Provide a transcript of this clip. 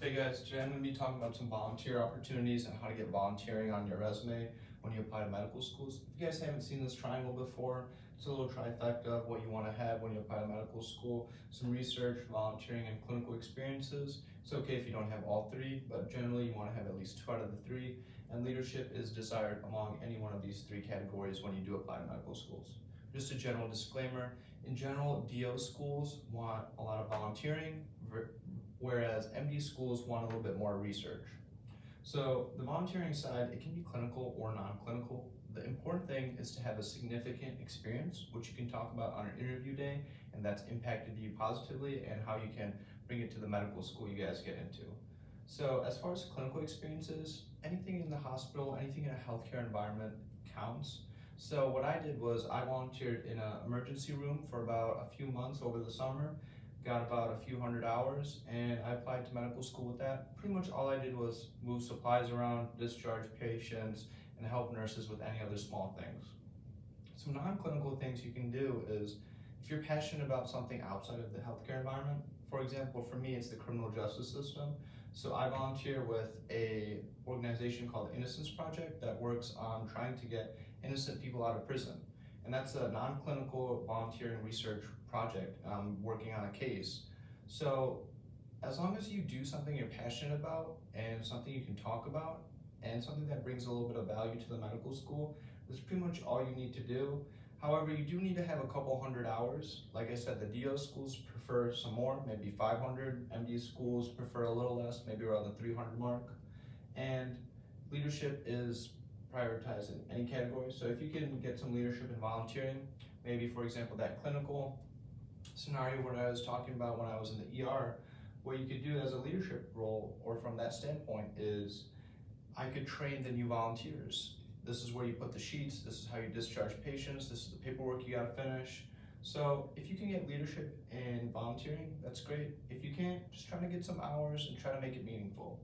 Hey guys, today I'm going to be talking about some volunteer opportunities and how to get volunteering on your resume when you apply to medical schools. If you guys haven't seen this triangle before, it's a little trifecta of what you want to have when you apply to medical school. Some research, volunteering, and clinical experiences. It's okay if you don't have all three, but generally you want to have at least 2 out of the 3, and leadership is desired among any one of these 3 categories when you do apply to medical schools. Just a general disclaimer, in general, DO schools want a lot of volunteering, whereas MD schools want a little bit more research. So the volunteering side, it can be clinical or non-clinical. The important thing is to have a significant experience, which you can talk about on an interview day, and that's impacted you positively and how you can bring it to the medical school you guys get into. So as far as clinical experiences, anything in the hospital, anything in a healthcare environment counts. So what I did was I volunteered in an emergency room for about a few months over the summer, got about a few hundred hours, and I applied to medical school with that. Pretty much all I did was move supplies around, discharge patients, and help nurses with any other small things. Some non-clinical things you can do is, if you're passionate about something outside of the healthcare environment, for example, for me, it's the criminal justice system. So I volunteer with a organization called the Innocence Project that works on trying to get innocent people out of prison. And that's a non-clinical volunteering research project working on a case. So as long as you do something you're passionate about and something you can talk about and something that brings a little bit of value to the medical school, that's pretty much all you need to do. However, you do need to have a couple hundred hours. Like I said, the DO schools prefer some more, maybe 500. MD schools prefer a little less, maybe around the 300 mark. And leadership is prioritized in any category. So if you can get some leadership in volunteering, maybe for example that clinical scenario what I was talking about when I was in the ER, what you could do as a leadership role or from that standpoint is I could train the new volunteers. This is where you put the sheets, this is how you discharge patients, this is the paperwork you gotta finish. So if you can get leadership in volunteering, that's great. If you can't, just try to get some hours and try to make it meaningful.